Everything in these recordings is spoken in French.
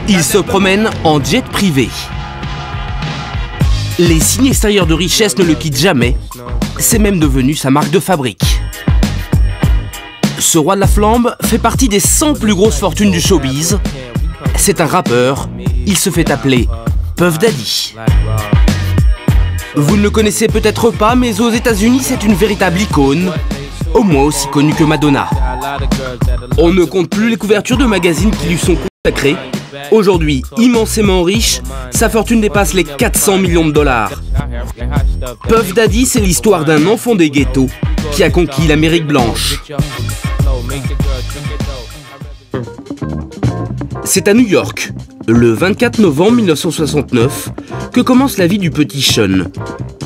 Il se promène en jet privé. Les signes extérieurs de richesse ne le quittent jamais. C'est même devenu sa marque de fabrique. Ce roi de la flambe fait partie des 100 plus grosses fortunes du showbiz. C'est un rappeur. Il se fait appeler Puff Daddy. Vous ne le connaissez peut-être pas, mais aux États-Unis, c'est une véritable icône. Au moins aussi connue que Madonna. On ne compte plus les couvertures de magazines qui lui sont consacrées. Aujourd'hui, immensément riche, sa fortune dépasse les 400 millions de dollars. Puff Daddy, c'est l'histoire d'un enfant des ghettos qui a conquis l'Amérique blanche. C'est à New York, le 24 novembre 1969, que commence la vie du petit Sean,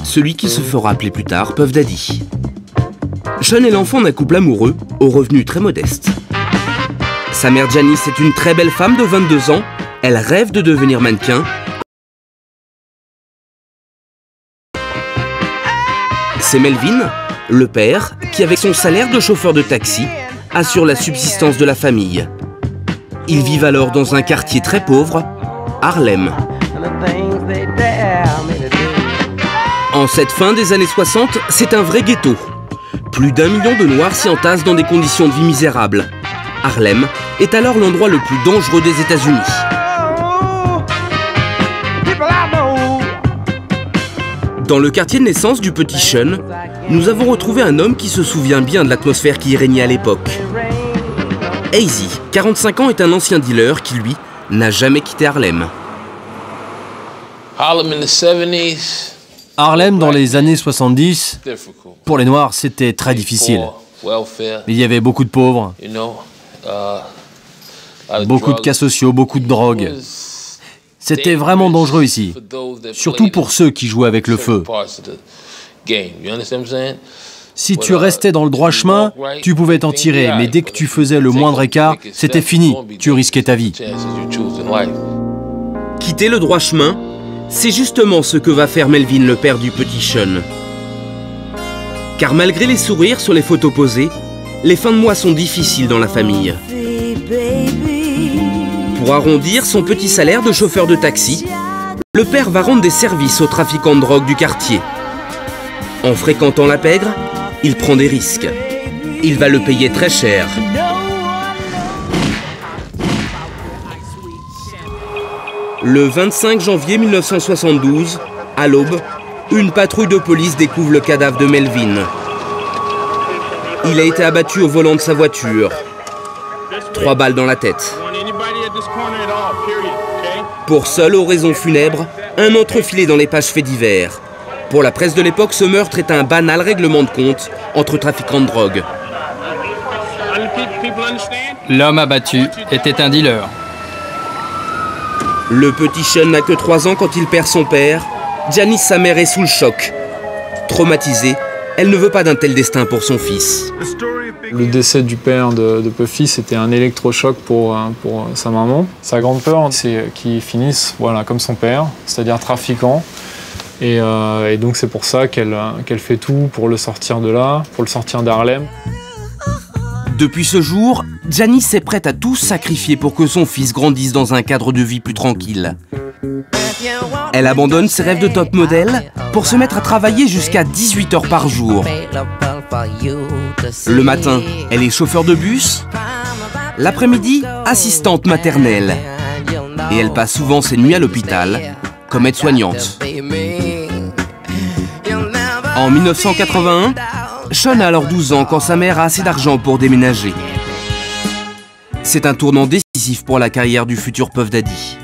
celui qui se fera appeler plus tard Puff Daddy. Sean est l'enfant d'un couple amoureux, aux revenus très modestes. Sa mère Janice est une très belle femme de 22 ans, elle rêve de devenir mannequin. C'est Melvin, le père, qui avec son salaire de chauffeur de taxi, assure la subsistance de la famille. Ils vivent alors dans un quartier très pauvre, Harlem. En cette fin des années 60, c'est un vrai ghetto. Plus d'1 million de Noirs s'y entassent dans des conditions de vie misérables. Harlem est alors l'endroit le plus dangereux des États-Unis. Dans le quartier de naissance du petit Sean, nous avons retrouvé un homme qui se souvient bien de l'atmosphère qui y régnait à l'époque. Hazy, 45 ans, est un ancien dealer qui, lui, n'a jamais quitté Harlem. Harlem, dans les années 70, pour les Noirs, c'était très difficile. Il y avait beaucoup de pauvres, beaucoup de cas sociaux, beaucoup de drogue. C'était vraiment dangereux ici, surtout pour ceux qui jouaient avec le feu. Si tu restais dans le droit chemin, tu pouvais t'en tirer, mais dès que tu faisais le moindre écart, c'était fini, tu risquais ta vie. Quitter le droit chemin, c'est justement ce que va faire Melvin, le père du petit Sean. Car malgré les sourires sur les photos posées, les fins de mois sont difficiles dans la famille. Pour arrondir son petit salaire de chauffeur de taxi, le père va rendre des services aux trafiquants de drogue du quartier. En fréquentant la pègre, il prend des risques. Il va le payer très cher. Le 25 janvier 1972, à l'aube, une patrouille de police découvre le cadavre de Melvin. Il a été abattu au volant de sa voiture. 3 balles dans la tête. Pour seule oraison funèbre, un autre filé dans les pages faits divers. Pour la presse de l'époque, ce meurtre est un banal règlement de compte entre trafiquants de drogue. L'homme abattu était un dealer. Le petit Sean n'a que 3 ans quand il perd son père. Janice, sa mère, est sous le choc. Traumatisée, elle ne veut pas d'un tel destin pour son fils. Le décès du père de Puffy, c'était un électrochoc pour sa maman. Sa grande peur, c'est qu'il finisse comme son père, c'est-à-dire trafiquant. Et donc c'est pour ça qu'elle fait tout pour le sortir de là, pour le sortir d'Harlem. Depuis ce jour, Janice est prête à tout sacrifier pour que son fils grandisse dans un cadre de vie plus tranquille. Elle abandonne ses rêves de top modèle pour se mettre à travailler jusqu'à 18 heures par jour. Le matin, elle est chauffeur de bus. L'après-midi, assistante maternelle. Et elle passe souvent ses nuits à l'hôpital comme aide-soignante. En 1981, Sean a alors 12 ans quand sa mère a assez d'argent pour déménager. C'est un tournant décisif pour la carrière du futur Puff Daddy.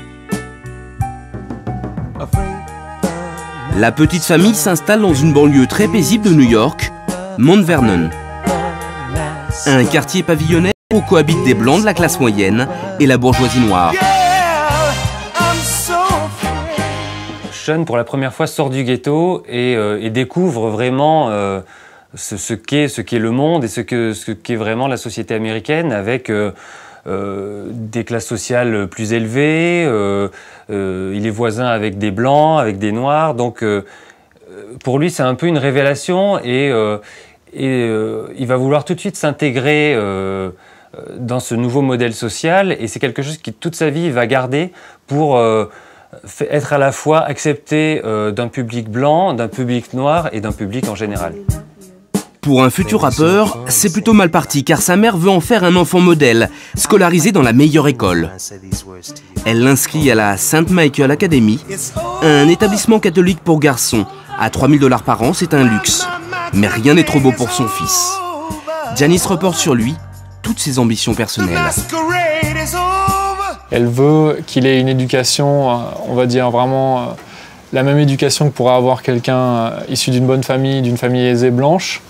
La petite famille s'installe dans une banlieue très paisible de New York, Mount Vernon. Un quartier pavillonnaire où cohabitent des blancs de la classe moyenne et la bourgeoisie noire. Sean, pour la première fois, sort du ghetto et découvre vraiment ce qu'est le monde et ce qu'est vraiment la société américaine, avec des classes sociales plus élevées. Il est voisin avec des blancs, avec des noirs. Donc, pour lui, c'est un peu une révélation et il va vouloir tout de suite s'intégrer dans ce nouveau modèle social, et c'est quelque chose qui toute sa vie va garder pour être à la fois accepté d'un public blanc, d'un public noir et d'un public en général. Pour un futur rappeur, c'est plutôt mal parti car sa mère veut en faire un enfant modèle, scolarisé dans la meilleure école. Elle l'inscrit à la St. Michael Academy, un établissement catholique pour garçons. À 3 000 $ par an, c'est un luxe. Mais rien n'est trop beau pour son fils. Janis reporte sur lui toutes ses ambitions personnelles. Elle veut qu'il ait une éducation, on va dire vraiment la même éducation que pourrait avoir quelqu'un issu d'une bonne famille, d'une famille aisée blanche.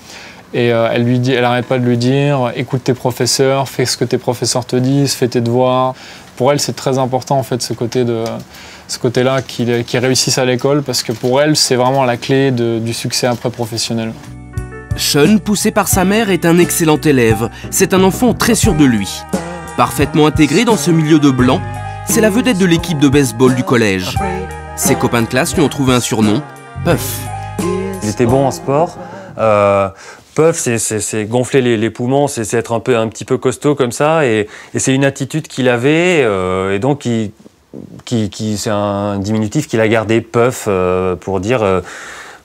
Et elle n'arrête pas de lui dire « écoute tes professeurs, fais ce que tes professeurs te disent, fais tes devoirs ». Pour elle, c'est très important en fait, ce côté-là qu'il réussisse à l'école, parce que pour elle, c'est vraiment la clé du succès après professionnel. Sean, poussé par sa mère, est un excellent élève. C'est un enfant très sûr de lui. Parfaitement intégré dans ce milieu de blancs, c'est la vedette de l'équipe de baseball du collège. Ses copains de classe lui ont trouvé un surnom, Puff. Il était bon en sport. Puff, c'est gonfler les poumons, c'est être un petit peu costaud comme ça, et c'est une attitude qu'il avait, et donc c'est un diminutif qu'il a gardé, Puff, pour dire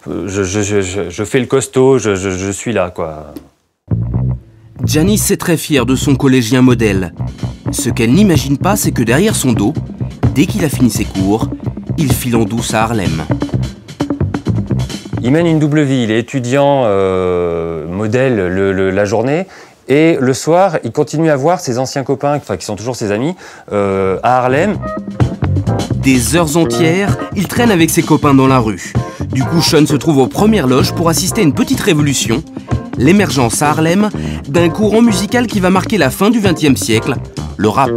je fais le costaud, je suis là, quoi. Janis est très fière de son collégien modèle. Ce qu'elle n'imagine pas, c'est que derrière son dos, dès qu'il a fini ses cours, il file en douce à Harlem. Il mène une double vie, il est étudiant modèle la journée, et le soir, il continue à voir ses anciens copains, qui sont toujours ses amis, à Harlem. Des heures entières, il traîne avec ses copains dans la rue. Du coup, Sean se trouve aux premières loges pour assister à une petite révolution, l'émergence à Harlem d'un courant musical qui va marquer la fin du XXe siècle, le rap.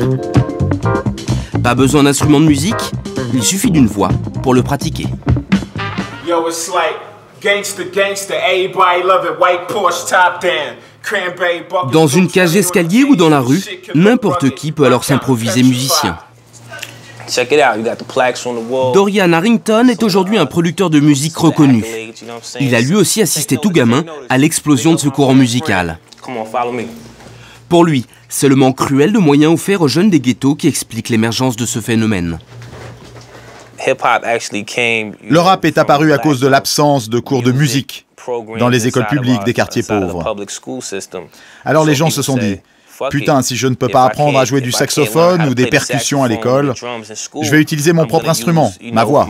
Pas besoin d'instruments de musique, il suffit d'une voix pour le pratiquer. Yo, it's like gangsta, gangsta, everybody love it, white Porsche top down. Dans une cage d'escalier ou dans la rue, n'importe qui peut alors s'improviser musicien. Dorian Harrington est aujourd'hui un producteur de musique reconnu. Il a lui aussi assisté tout gamin à l'explosion de ce courant musical. Pour lui, c'est le manque cruel de moyens offerts aux jeunes des ghettos qui explique l'émergence de ce phénomène. Le rap est apparu à cause de l'absence de cours de musique dans les écoles publiques des quartiers pauvres. Alors les gens se sont dit, putain, si je ne peux pas apprendre à jouer du saxophone ou des percussions à l'école, je vais utiliser mon propre instrument, ma voix.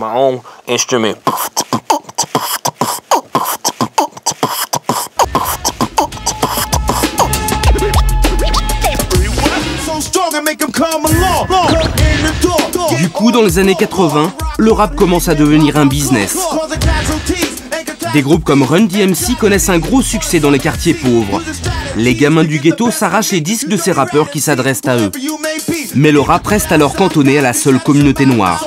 Du coup, dans les années 80, le rap commence à devenir un business. Des groupes comme Run DMC connaissent un gros succès dans les quartiers pauvres. Les gamins du ghetto s'arrachent les disques de ces rappeurs qui s'adressent à eux. Mais le rap reste alors cantonné à la seule communauté noire.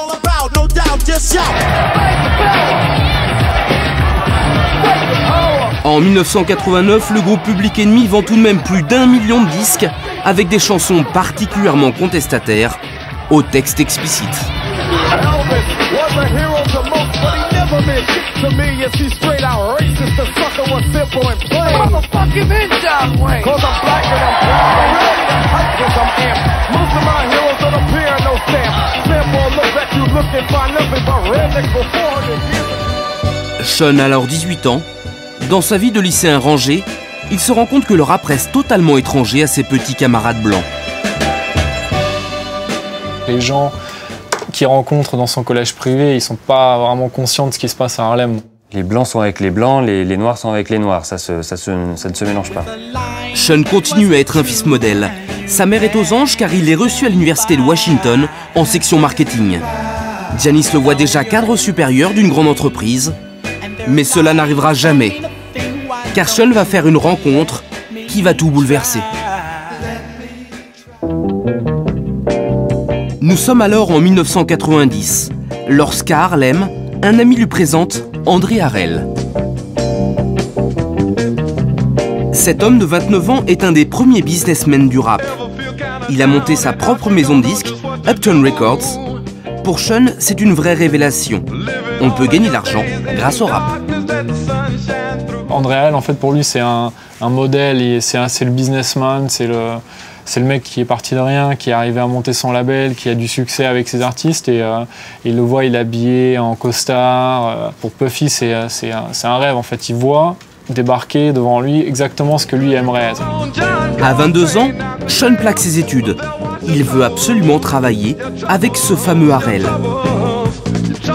En 1989, le groupe Public Enemy vend tout de même plus d'1 million de disques avec des chansons particulièrement contestataires au texte explicite. Sean a alors 18 ans. Dans sa vie de lycéen rangé, il se rend compte que le rap reste totalement étranger à ses petits camarades blancs. Les gens qu'il rencontre dans son collège privé, ils ne sont pas vraiment conscients de ce qui se passe à Harlem. Les blancs sont avec les blancs, les noirs sont avec les noirs, ça ne se mélange pas. Sean continue à être un fils modèle. Sa mère est aux anges car il est reçu à l'université de Washington en section marketing. Janis le voit déjà cadre supérieur d'une grande entreprise, mais cela n'arrivera jamais. Car Sean va faire une rencontre qui va tout bouleverser. Nous sommes alors en 1990, lorsqu'à Harlem, un ami lui présente André Harrell. Cet homme de 29 ans est un des premiers businessmen du rap. Il a monté sa propre maison de disques, Uptown Records. Pour Sean, c'est une vraie révélation. On peut gagner de l'argent grâce au rap. André Harrell, en fait, pour lui, c'est un modèle, c'est le businessman, c'est C'est le mec qui est parti de rien, qui est arrivé à monter son label, qui a du succès avec ses artistes et il le voit, il est habillé en costard. Pour Puffy, c'est un rêve en fait. Il voit débarquer devant lui exactement ce que lui aimerait être. À 22 ans, Sean plaque ses études. Il veut absolument travailler avec ce fameux Harrell.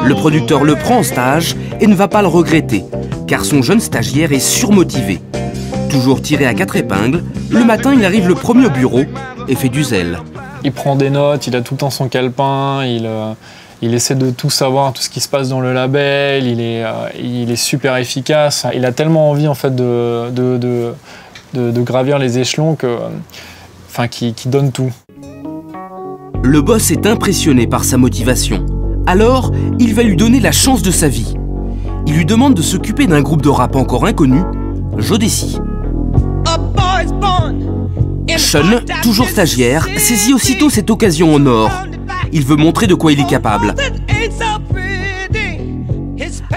Le producteur le prend en stage et ne va pas le regretter, car son jeune stagiaire est surmotivé. Toujours tiré à 4 épingles, le matin il arrive le premier au bureau et fait du zèle. Il prend des notes, il a tout le temps son calepin, il essaie de tout savoir, tout ce qui se passe dans le label, il est super efficace. Il a tellement envie en fait de gravir les échelons qu'il donne tout. Le boss est impressionné par sa motivation. Alors, il va lui donner la chance de sa vie. Il lui demande de s'occuper d'un groupe de rap encore inconnu, Jodeci. Sean, toujours stagiaire, saisit aussitôt cette occasion en or. Il veut montrer de quoi il est capable.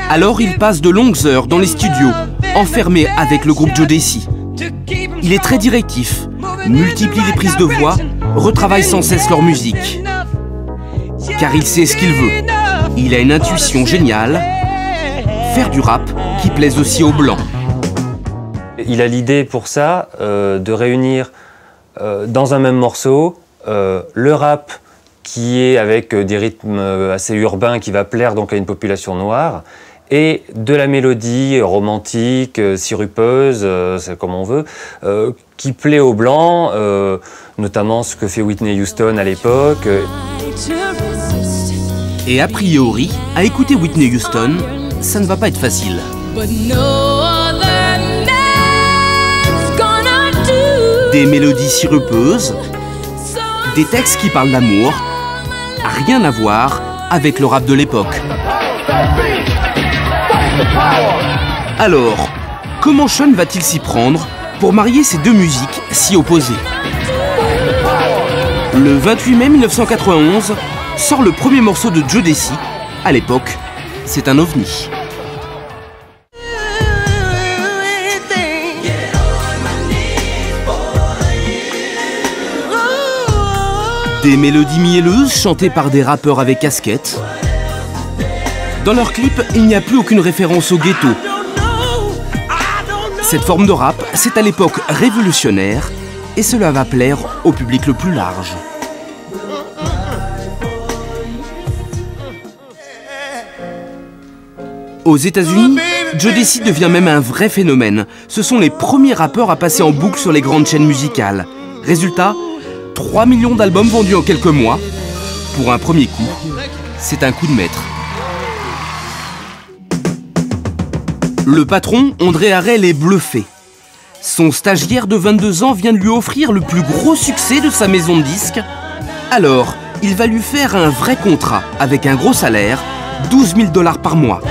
Alors il passe de longues heures dans les studios, enfermé avec le groupe Jodeci. Il est très directif, multiplie les prises de voix, retravaille sans cesse leur musique. Car il sait ce qu'il veut. Il a une intuition géniale, faire du rap qui plaise aussi aux Blancs. Il a l'idée pour ça de réunir dans un même morceau le rap qui est avec des rythmes assez urbains qui va plaire donc à une population noire et de la mélodie romantique, sirupeuse, c'est comme on veut, qui plaît aux Blancs, notamment ce que fait Whitney Houston à l'époque. Et a priori, à écouter Whitney Houston, ça ne va pas être facile. Des mélodies sirupeuses, des textes qui parlent d'amour, rien à voir avec le rap de l'époque. Alors, comment Sean va-t-il s'y prendre pour marier ces deux musiques si opposées? Le 28 mai 1991 sort le premier morceau de Jodeci. À l'époque, c'est un ovni. Des mélodies mielleuses chantées par des rappeurs avec casquette. Dans leur clip, il n'y a plus aucune référence au ghetto. Cette forme de rap, c'est à l'époque révolutionnaire et cela va plaire au public le plus large. Aux États-Unis, Jodeci devient même un vrai phénomène. Ce sont les premiers rappeurs à passer en boucle sur les grandes chaînes musicales. Résultat, 3 millions d'albums vendus en quelques mois. Pour un premier coup, c'est un coup de maître. Le patron, André Harrell, est bluffé. Son stagiaire de 22 ans vient de lui offrir le plus gros succès de sa maison de disques. Alors, il va lui faire un vrai contrat avec un gros salaire, 12 000 $ par mois.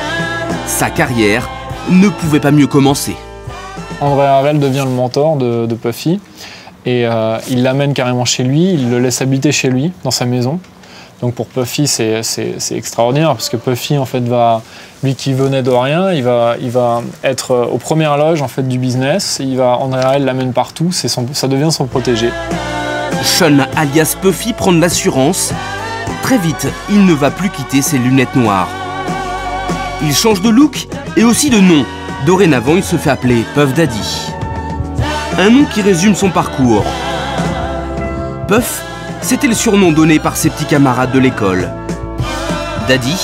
Sa carrière ne pouvait pas mieux commencer. André Harrell devient le mentor de Puffy. Et il l'amène carrément chez lui, il le laisse habiter chez lui, dans sa maison. Donc pour Puffy, c'est extraordinaire, parce que Puffy, en fait, lui qui venait de rien, il va être aux premières loges en fait, du business. André Harrell l'amène partout, ça devient son protégé. Sean, alias Puffy, prend de l'assurance. Très vite, il ne va plus quitter ses lunettes noires. Il change de look et aussi de nom. Dorénavant, il se fait appeler Puff Daddy. Un nom qui résume son parcours. Puff, c'était le surnom donné par ses petits camarades de l'école. Daddy,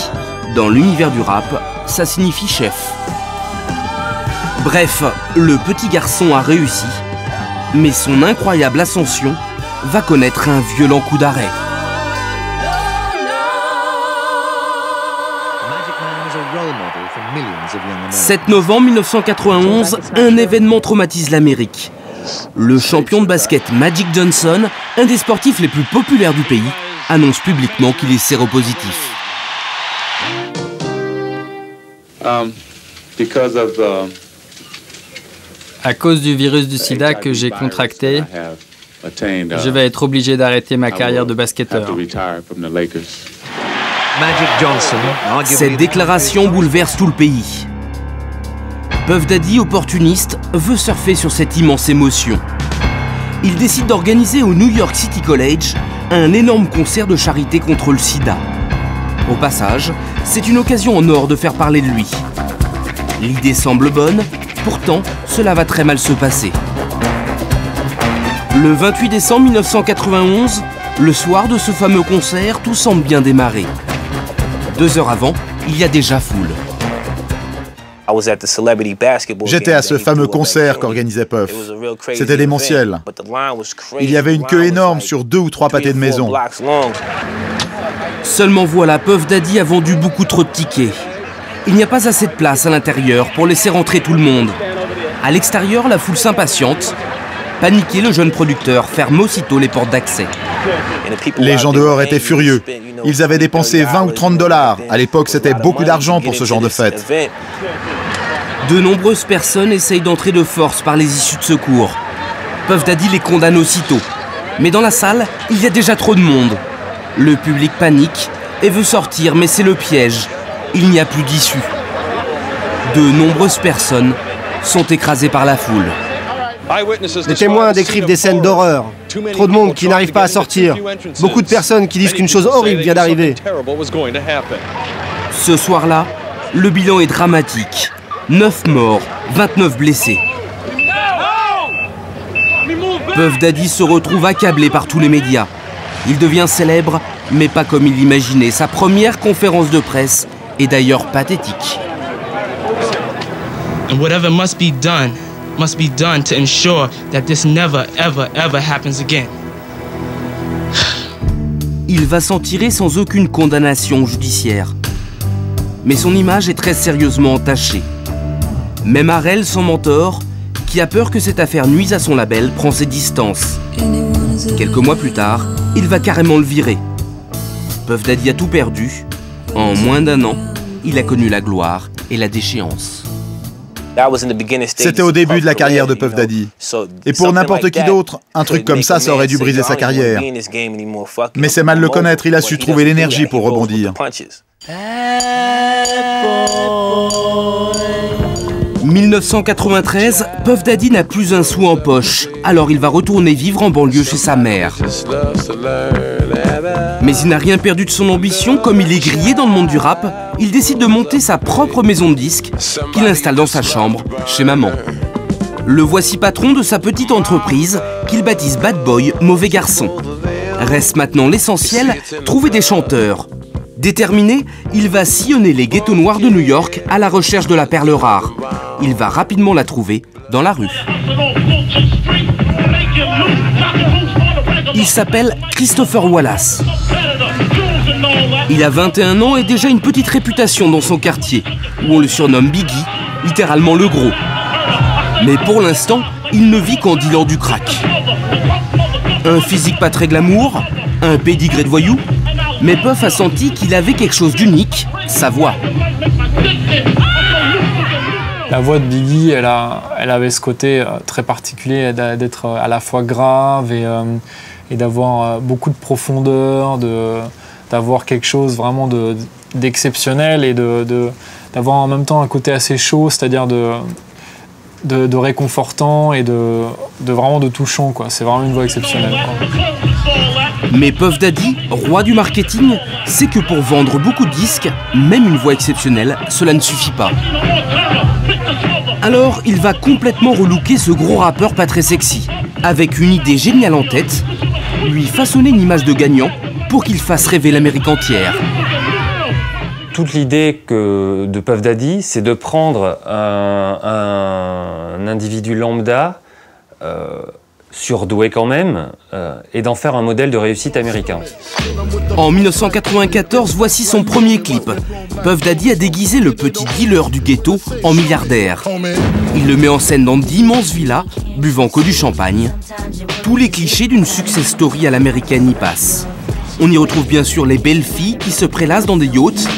dans l'univers du rap, ça signifie chef. Bref, le petit garçon a réussi, mais son incroyable ascension va connaître un violent coup d'arrêt. « 7 novembre 1991, un événement traumatise l'Amérique. Le champion de basket Magic Johnson, un des sportifs les plus populaires du pays, annonce publiquement qu'il est séropositif. À cause du virus du sida que j'ai contracté, je vais être obligé d'arrêter ma carrière de basketteur. Cette déclaration bouleverse tout le pays. Puff Daddy, opportuniste, veut surfer sur cette immense émotion. il décide d'organiser au New York City College un énorme concert de charité contre le sida. Au passage, c'est une occasion en or de faire parler de lui. L'idée semble bonne, pourtant cela va très mal se passer. Le 28 décembre 1991, le soir de ce fameux concert, tout semble bien démarrer. 2 heures avant, il y a déjà foule. J'étais à ce fameux concert qu'organisait Puff. C'était démentiel. Il y avait une queue énorme sur 2 ou 3 pâtés de maison. Seulement voilà, Puff Daddy a vendu beaucoup trop de tickets. Il n'y a pas assez de place à l'intérieur pour laisser rentrer tout le monde. À l'extérieur, la foule s'impatiente. Paniqué, le jeune producteur ferme aussitôt les portes d'accès. Les gens dehors étaient furieux. Ils avaient dépensé 20 ou 30 $. À l'époque, c'était beaucoup d'argent pour ce genre de fête. De nombreuses personnes essayent d'entrer de force par les issues de secours. Puff Daddy les condamne aussitôt. Mais dans la salle, il y a déjà trop de monde. Le public panique et veut sortir, mais c'est le piège. Il n'y a plus d'issue. De nombreuses personnes sont écrasées par la foule. Les témoins décrivent des scènes d'horreur. Trop de monde qui n'arrive pas à sortir. Beaucoup de personnes qui disent qu'une chose horrible vient d'arriver. Ce soir-là, le bilan est dramatique. 9 morts, 29 blessés. Puff Daddy se retrouve accablé par tous les médias. Il devient célèbre, mais pas comme il l'imaginait. Sa première conférence de presse est d'ailleurs pathétique. And whatever must be done to ensure that this never, ever, ever happens again. Il va s'en tirer sans aucune condamnation judiciaire. Mais son image est très sérieusement entachée. Même Harrell, son mentor, qui a peur que cette affaire nuise à son label, prend ses distances. Quelques mois plus tard, il va carrément le virer. Puff Daddy a tout perdu. En moins d'1 an, il a connu la gloire et la déchéance. C'était au début de la carrière de Puff Daddy. Et pour n'importe qui d'autre, un truc comme ça aurait dû briser sa carrière. Mais c'est mal le connaître, il a su trouver l'énergie pour rebondir. 1993, Puff Daddy n'a plus un sou en poche, alors il va retourner vivre en banlieue chez sa mère. Mais il n'a rien perdu de son ambition, comme il est grillé dans le monde du rap, il décide de monter sa propre maison de disques, qu'il installe dans sa chambre, chez maman. Le voici patron de sa petite entreprise, qu'il baptise Bad Boy, mauvais garçon. Reste maintenant l'essentiel, trouver des chanteurs. Déterminé, il va sillonner les ghettos noirs de New York à la recherche de la perle rare. Il va rapidement la trouver dans la rue. Il s'appelle Christopher Wallace. Il a 21 ans et déjà une petite réputation dans son quartier, où on le surnomme Biggie, littéralement le gros. Mais pour l'instant, il ne vit qu'en dealant du crack. Un physique pas très glamour, un pédigré de voyou, mais Puff a senti qu'il avait quelque chose d'unique, sa voix. La voix de Biggie, elle avait ce côté très particulier d'être à la fois grave et d'avoir beaucoup de profondeur, d'avoir quelque chose vraiment d'exceptionnel et d'avoir en même temps un côté assez chaud, c'est-à-dire de réconfortant et vraiment de touchant, quoi. C'est vraiment une voix exceptionnelle, quoi. Mais Puff Daddy, roi du marketing, sait que pour vendre beaucoup de disques, même une voix exceptionnelle, cela ne suffit pas. Alors, il va complètement relooker ce gros rappeur pas très sexy, avec une idée géniale en tête, lui façonner une image de gagnant pour qu'il fasse rêver l'Amérique entière. Toute l'idée de Puff Daddy, c'est de prendre un individu lambda, surdoué quand même, et d'en faire un modèle de réussite américain. En 1994, voici son premier clip. Puff Daddy a déguisé le petit dealer du ghetto en milliardaire. Il le met en scène dans d'immenses villas, buvant que du champagne. Tous les clichés d'une success story à l'américaine y passent. On y retrouve bien sûr les belles filles qui se prélassent dans des yachts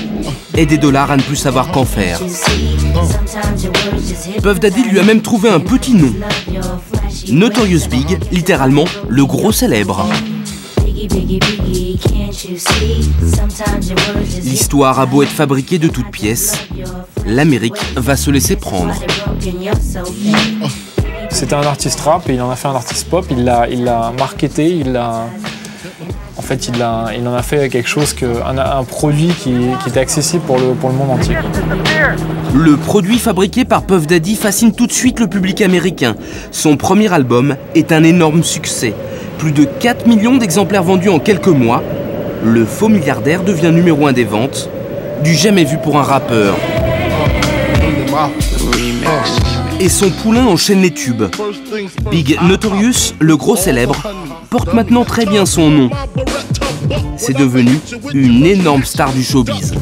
et des dollars à ne plus savoir qu'en faire. Puff Daddy lui a même trouvé un petit nom. Notorious Big, littéralement le gros célèbre. L'histoire a beau être fabriquée de toutes pièces, l'Amérique va se laisser prendre. C'était un artiste rap et il en a fait un artiste pop. Il l'a marketé, en fait, il en a fait quelque chose, un produit qui était accessible pour le monde entier. Le produit fabriqué par Puff Daddy fascine tout de suite le public américain. Son premier album est un énorme succès. Plus de 4 millions d'exemplaires vendus en quelques mois. Le faux milliardaire devient numéro 1 des ventes. Du jamais vu pour un rappeur. Et son poulain enchaîne les tubes. Big Notorious, le gros célèbre, porte maintenant très bien son nom. C'est devenu une énorme star du showbiz.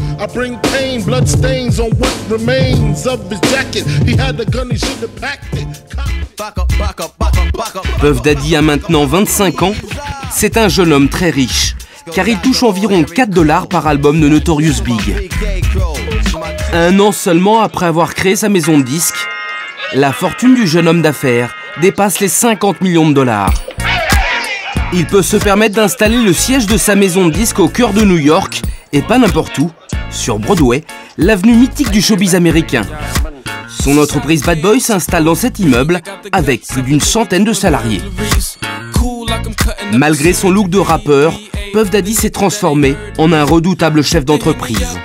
Puff Daddy a maintenant 25 ans. C'est un jeune homme très riche, car il touche environ 4 $ par album de Notorious Big. Un an seulement après avoir créé sa maison de disques, la fortune du jeune homme d'affaires dépasse les 50 millions $. Il peut se permettre d'installer le siège de sa maison de disques au cœur de New York, et pas n'importe où, sur Broadway, l'avenue mythique du showbiz américain. Son entreprise Bad Boy s'installe dans cet immeuble avec plus d'une centaine de salariés. Malgré son look de rappeur, Puff Daddy s'est transformé en un redoutable chef d'entreprise.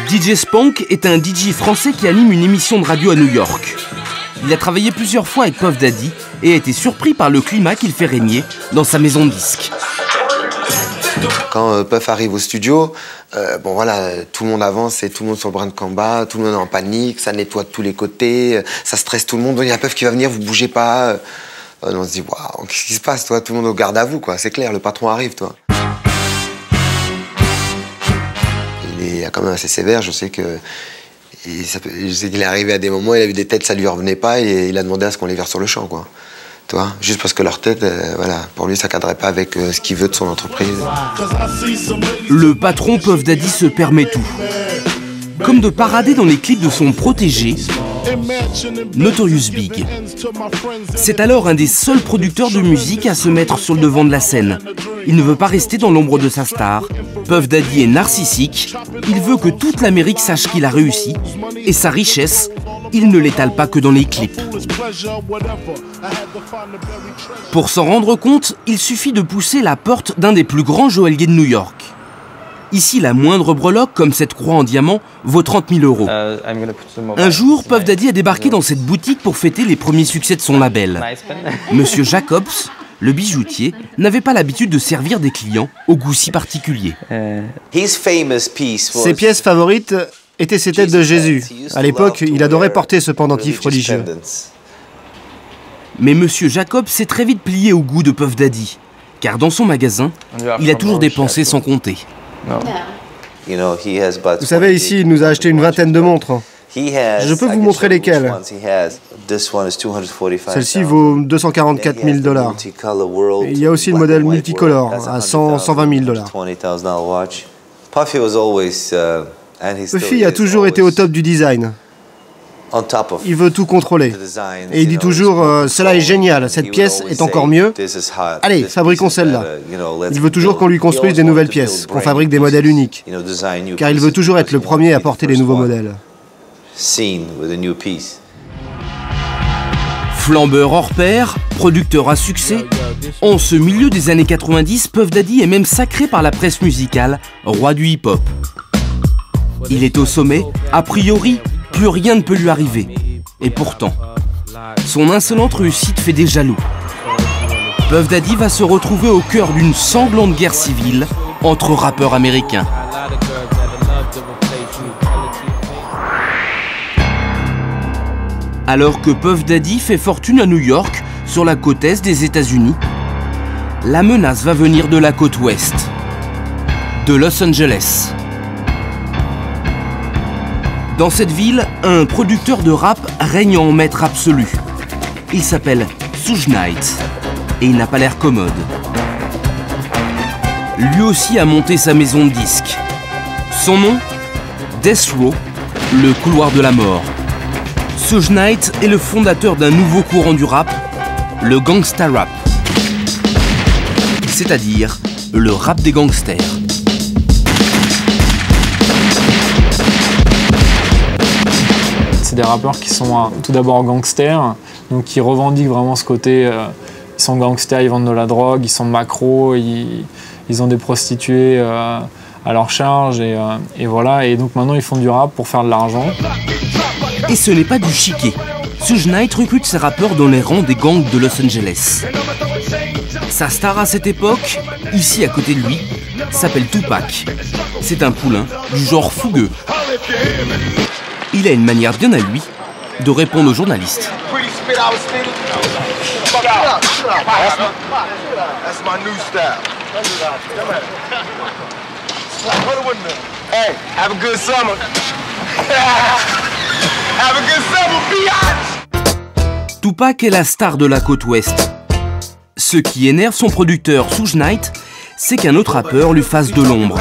DJ Spank est un DJ français qui anime une émission de radio à New York. Il a travaillé plusieurs fois avec Puff Daddy et a été surpris par le climat qu'il fait régner dans sa maison de disques. Quand Puff arrive au studio, bon voilà, tout le monde avance et tout le monde sur le brin de combat, tout le monde est en panique, ça nettoie de tous les côtés, ça stresse tout le monde. Il y a Puff qui va venir, vous bougez pas. On se dit, waouh, qu'est-ce qui se passe, toi? Tout le monde au garde à vous, quoi. C'est clair, le patron arrive, toi. Il est quand même assez sévère, je sais qu'il est arrivé à des moments, il a vu des têtes, ça lui revenait pas, et il a demandé à ce qu'on les verse sur le champ, quoi. Tu vois, juste parce que leur tête, voilà, pour lui, ça cadrait pas avec ce qu'il veut de son entreprise. Le patron Puff Daddy se permet tout. Comme de parader dans les clips de son protégé, Notorious Big. C'est alors un des seuls producteurs de musique à se mettre sur le devant de la scène. Il ne veut pas rester dans l'ombre de sa star. Puff Daddy est narcissique. Il veut que toute l'Amérique sache qu'il a réussi. Et sa richesse, il ne l'étale pas que dans les clips. Pour s'en rendre compte, il suffit de pousser la porte d'un des plus grands joailliers de New York. Ici, la moindre breloque, comme cette croix en diamant, vaut 30 000 €. Un jour, Puff Daddy a débarqué dans cette boutique pour fêter les premiers succès de son label. Monsieur Jacobs, le bijoutier, n'avait pas l'habitude de servir des clients au goût si particulier. Ses pièces favorites étaient ses têtes de Jésus. À l'époque, il adorait porter ce pendentif religieux. Mais Monsieur Jacobs s'est très vite plié au goût de Puff Daddy, car dans son magasin, il a toujours dépensé sans compter. Vous savez, ici, il nous a acheté une vingtaine de montres. Je peux vous montrer lesquelles. Celle-ci vaut 244 000 $. Et il y a aussi le modèle multicolore à 120 000 $. Puffy a toujours été au top du design. Il veut tout contrôler. Et il dit toujours « Cela est génial, cette pièce est encore mieux. Allez, fabriquons celle-là. » Il veut toujours qu'on lui construise des nouvelles pièces, qu'on fabrique des modèles uniques. Car il veut toujours être le premier à porter les nouveaux modèles. Flambeur hors pair, producteur à succès, en ce milieu des années 90, Puff Daddy est même sacré par la presse musicale, roi du hip-hop. Il est au sommet, a priori, plus rien ne peut lui arriver. Et pourtant, son insolente réussite fait des jaloux. Puff Daddy va se retrouver au cœur d'une sanglante guerre civile entre rappeurs américains. Alors que Puff Daddy fait fortune à New York, sur la côte est des États-Unis, la menace va venir de la côte ouest, de Los Angeles. Dans cette ville, un producteur de rap règne en maître absolu. Il s'appelle Suge Knight et il n'a pas l'air commode. Lui aussi a monté sa maison de disques. Son nom, Death Row, le couloir de la mort. Suge Knight est le fondateur d'un nouveau courant du rap, le gangsta rap. C'est-à-dire le rap des gangsters. c'est des rappeurs qui sont tout d'abord gangsters, donc qui revendiquent vraiment ce côté, ils sont gangsters, ils vendent de la drogue, ils sont macros, ils ont des prostituées à leur charge, et voilà, et donc maintenant ils font du rap pour faire de l'argent. Et ce n'est pas du chiquet. Suge Knight recrute ses rappeurs dans les rangs des gangs de Los Angeles. Sa star à cette époque, ici à côté de lui, s'appelle Tupac. C'est un poulain du genre fougueux. Il a une manière bien à lui de répondre aux journalistes. Tupac est la star de la côte ouest. Ce qui énerve son producteur Suge Knight, c'est qu'un autre rappeur lui fasse de l'ombre.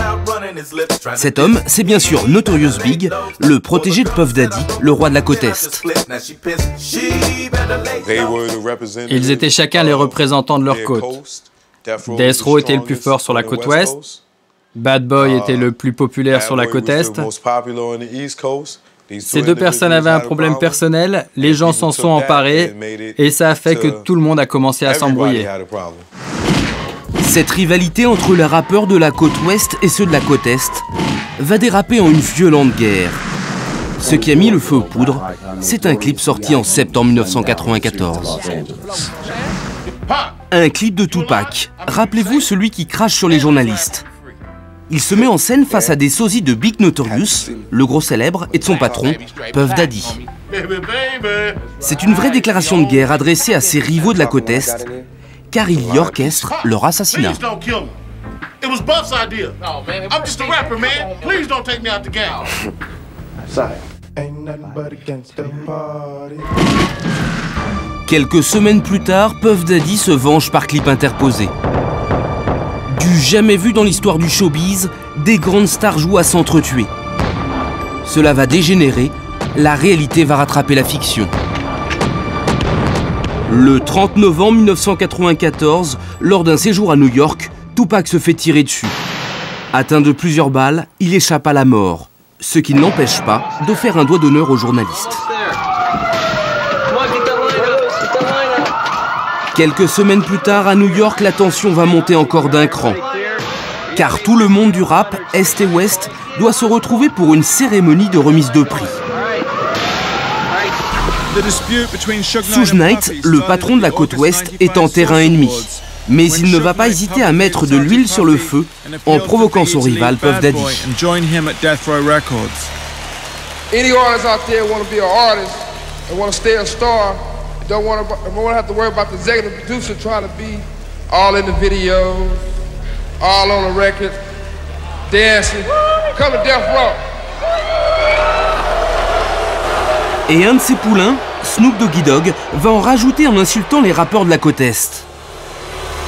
Cet homme, c'est bien sûr Notorious Big, le protégé de Puff Daddy, le roi de la côte Est. Ils étaient chacun les représentants de leur côte. Death Row était le plus fort sur la côte ouest, Bad Boy était le plus populaire sur la côte Est. Ces deux personnes avaient un problème personnel, les gens s'en sont emparés, et ça a fait que tout le monde a commencé à s'embrouiller. Cette rivalité entre les rappeurs de la côte ouest et ceux de la côte est va déraper en une violente guerre. Ce qui a mis le feu aux poudres, c'est un clip sorti en septembre 1994. Un clip de Tupac. Rappelez-vous celui qui crache sur les journalistes. Il se met en scène face à des sosies de Big Notorious, le gros célèbre, et de son patron, Puff Daddy. C'est une vraie déclaration de guerre adressée à ses rivaux de la côte est, car il y orchestre leur assassinat. Quelques semaines plus tard, Puff Daddy se venge par clip interposé. Du jamais vu dans l'histoire du showbiz, des grandes stars jouent à s'entretuer. Cela va dégénérer, la réalité va rattraper la fiction. Le 30 novembre 1994, lors d'un séjour à New York, Tupac se fait tirer dessus. Atteint de plusieurs balles, il échappe à la mort, ce qui ne l'empêche pas de faire un doigt d'honneur aux journalistes. Quelques semaines plus tard, à New York, la tension va monter encore d'un cran. Car tout le monde du rap, Est et Ouest, doit se retrouver pour une cérémonie de remise de prix. Suge Knight, le patron de la côte ouest, est en terrain ennemi. Mais il ne va pas hésiter à mettre de l'huile sur le feu en provoquant son rival Puff Daddy. Don't want to have to worry about the executive producer trying to be all in the videos, all on the record, dancing. Come to Death Row. Et un de ses poulains, Snoop Doggy Dogg, va en rajouter en insultant les rappeurs de la côte Est.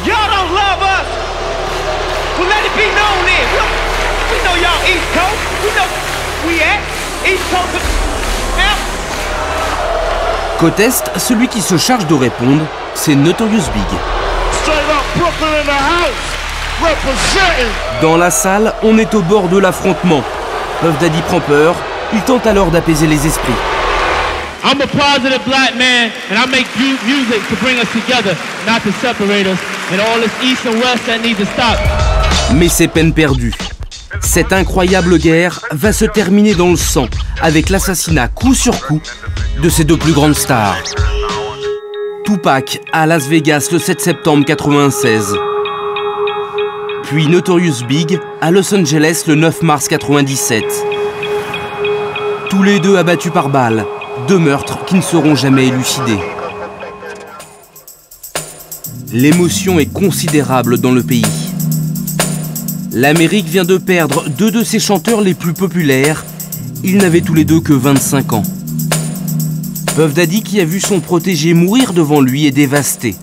Y'all don't love us. Well, let it be known then. We know y'all East Coast. We know we at East Coast. Côte Est, celui qui se charge de répondre, c'est Notorious Big. Dans la salle, on est au bord de l'affrontement. Puff Daddy prend peur, il tente alors d'apaiser les esprits. I'm a positive black man, and I make music to bring us together, not to separate us. And all this East and West that need to stop. Mais c'est peine perdue. Cette incroyable guerre va se terminer dans le sang, avec l'assassinat coup sur coup de ses deux plus grandes stars. Tupac à Las Vegas le 7 septembre 1996. Puis Notorious Big à Los Angeles le 9 mars 1997. Tous les deux abattus par balles, deux meurtres qui ne seront jamais élucidés. L'émotion est considérable dans le pays. L'Amérique vient de perdre deux de ses chanteurs les plus populaires. Ils n'avaient tous les deux que 25 ans. Puff Daddy, qui a vu son protégé mourir devant lui, est dévasté.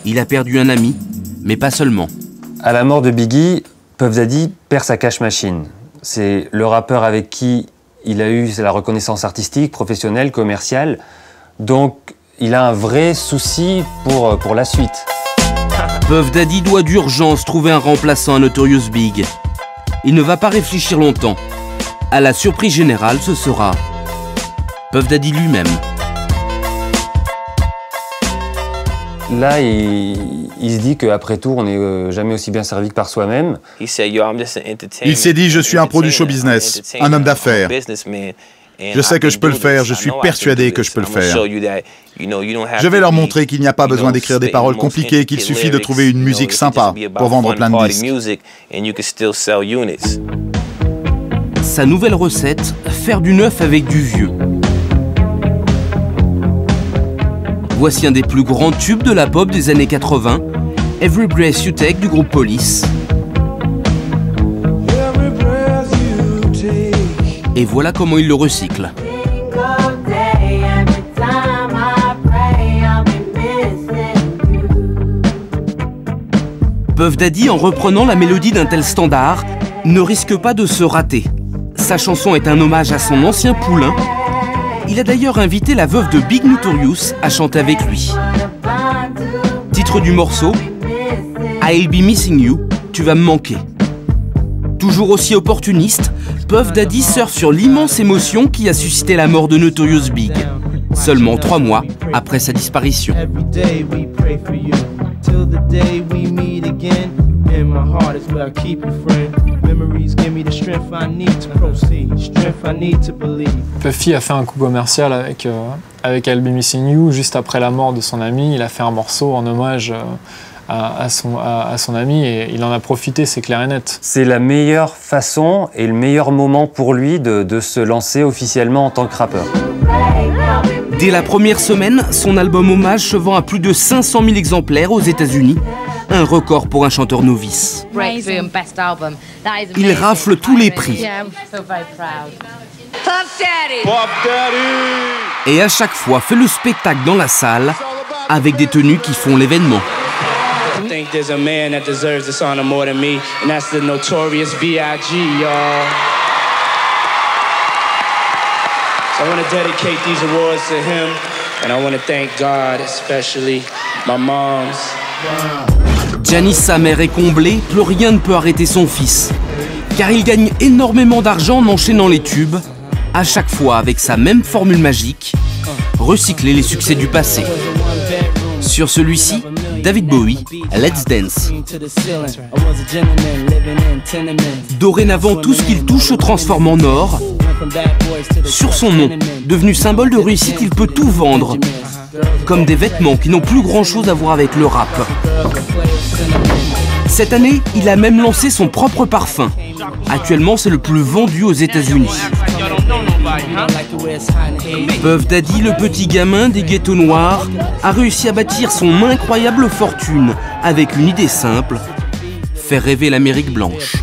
Il a perdu un ami, mais pas seulement. À la mort de Biggie, Puff Daddy perd sa cash machine. C'est le rappeur avec qui il a eu la reconnaissance artistique, professionnelle, commerciale. Donc, il a un vrai souci pour la suite. Puff Daddy doit d'urgence trouver un remplaçant à Notorious Big. Il ne va pas réfléchir longtemps. À la surprise générale, ce sera Puff Daddy lui-même. Là, il se dit qu'après tout, on n'est jamais aussi bien servi que par soi-même. Il s'est dit, je suis un pro du show business, un homme d'affaires. Je sais que je peux le faire, je suis persuadé que je peux le faire. Je vais leur montrer qu'il n'y a pas besoin d'écrire des paroles compliquées, qu'il suffit de trouver une musique sympa pour vendre plein de disques. Sa nouvelle recette, faire du neuf avec du vieux. Voici un des plus grands tubes de la pop des années 80, Every Breath You Take du groupe Police. Et voilà comment il le recycle. Puff Daddy, en reprenant la mélodie d'un tel standard, ne risque pas de se rater. Sa chanson est un hommage à son ancien poulain. Il a d'ailleurs invité la veuve de Big Notorious à chanter avec lui. Titre du morceau, I'll Be Missing You, tu vas me manquer. Toujours aussi opportuniste, Puff Daddy surfe sur l'immense émotion qui a suscité la mort de Notorious Big, seulement 3 mois après sa disparition. Puffy a fait un coup commercial avec I'll Be Missing You juste après la mort de son ami. Il a fait un morceau en hommage à son ami et il en a profité, c'est clair et net. C'est la meilleure façon et le meilleur moment pour lui de se lancer officiellement en tant que rappeur. Dès la première semaine, son album Hommage se vend à plus de 500 000 exemplaires aux États-Unis, un record pour un chanteur novice. Il rafle tous les prix. Et à chaque fois fait le spectacle dans la salle avec des tenues qui font l'événement. I think there's a man that deserves this honor more than me, and that's the Notorious B.I.G., y'all. So I want to dedicate these awards to him, and I want to thank God, especially my moms. Janice, sa mère, est comblée, plus rien ne peut arrêter son fils. Car il gagne énormément d'argent en enchaînant les tubes, à chaque fois avec sa même formule magique, recycler les succès du passé. Sur celui-ci, David Bowie, Let's Dance. Dorénavant, tout ce qu'il touche se transforme en or. Sur son nom, devenu symbole de réussite, il peut tout vendre. Comme des vêtements qui n'ont plus grand-chose à voir avec le rap. Cette année, il a même lancé son propre parfum. Actuellement, c'est le plus vendu aux États-Unis. Puff Daddy, le petit gamin des ghettos noirs, a réussi à bâtir son incroyable fortune avec une idée simple, faire rêver l'Amérique blanche.